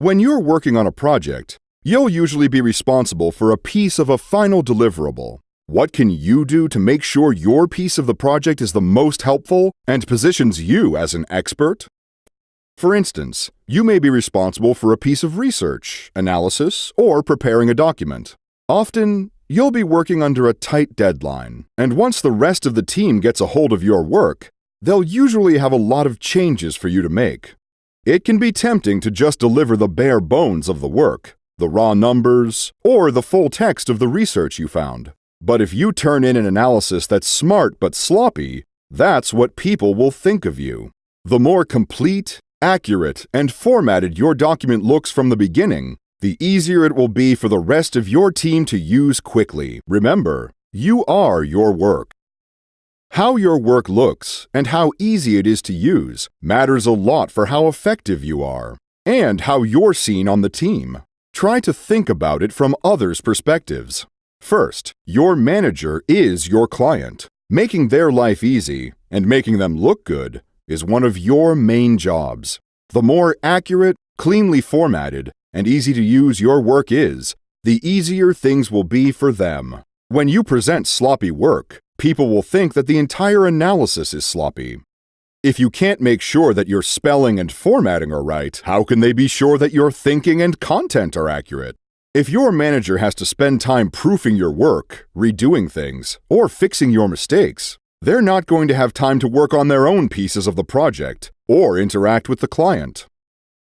When you're working on a project, you'll usually be responsible for a piece of a final deliverable. What can you do to make sure your piece of the project is the most helpful and positions you as an expert? For instance, you may be responsible for a piece of research, analysis, or preparing a document. Often, you'll be working under a tight deadline, and once the rest of the team gets a hold of your work, they'll usually have a lot of changes for you to make. It can be tempting to just deliver the bare bones of the work, the raw numbers, or the full text of the research you found. But if you turn in an analysis that's smart but sloppy, that's what people will think of you. The more complete, accurate, and formatted your document looks from the beginning, the easier it will be for the rest of your team to use quickly. Remember, you are your work. How your work looks and how easy it is to use matters a lot for how effective you are and how you're seen on the team. Try to think about it from others' perspectives. First, your manager is your client. Making their life easy and making them look good is one of your main jobs. The more accurate, cleanly formatted, and easy to use your work is, the easier things will be for them. When you present sloppy work, people will think that the entire analysis is sloppy. If you can't make sure that your spelling and formatting are right, how can they be sure that your thinking and content are accurate? If your manager has to spend time proofing your work, redoing things, or fixing your mistakes, they're not going to have time to work on their own pieces of the project or interact with the client.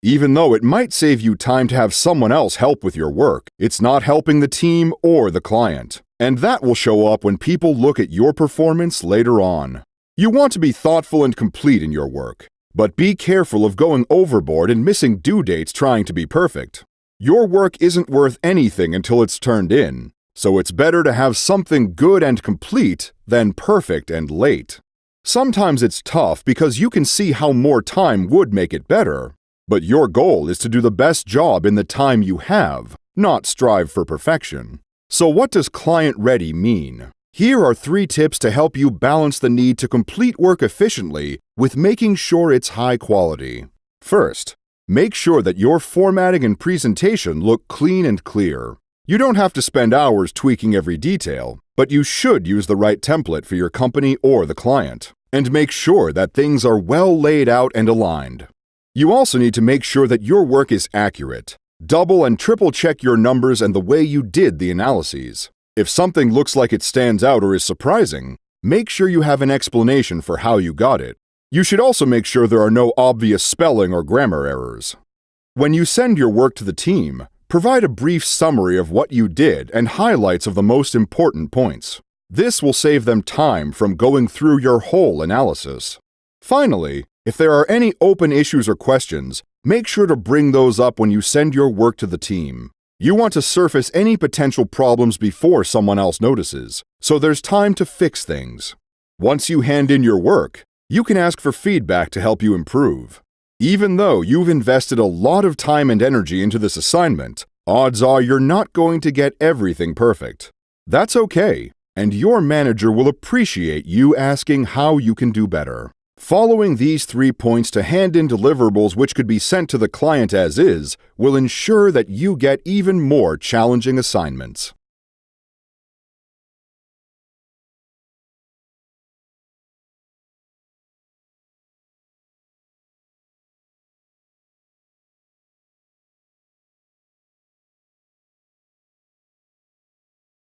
Even though it might save you time to have someone else help with your work, it's not helping the team or the client. And that will show up when people look at your performance later on. You want to be thoughtful and complete in your work, but be careful of going overboard and missing due dates trying to be perfect. Your work isn't worth anything until it's turned in, so it's better to have something good and complete than perfect and late. Sometimes it's tough because you can see how more time would make it better, but your goal is to do the best job in the time you have, not strive for perfection. So what does client-ready mean? Here are 3 tips to help you balance the need to complete work efficiently with making sure it's high quality. First, make sure that your formatting and presentation look clean and clear. You don't have to spend hours tweaking every detail, but you should use the right template for your company or the client, and make sure that things are well laid out and aligned. You also need to make sure that your work is accurate. Double and triple check your numbers and the way you did the analyses. If something looks like it stands out or is surprising, make sure you have an explanation for how you got it. You should also make sure there are no obvious spelling or grammar errors. When you send your work to the team, provide a brief summary of what you did and highlights of the most important points. This will save them time from going through your whole analysis. Finally, if there are any open issues or questions, make sure to bring those up when you send your work to the team. You want to surface any potential problems before someone else notices, so there's time to fix things. Once you hand in your work, you can ask for feedback to help you improve. Even though you've invested a lot of time and energy into this assignment, odds are you're not going to get everything perfect. That's okay, and your manager will appreciate you asking how you can do better. Following these 3 points to hand in deliverables which could be sent to the client as is will ensure that you get even more challenging assignments.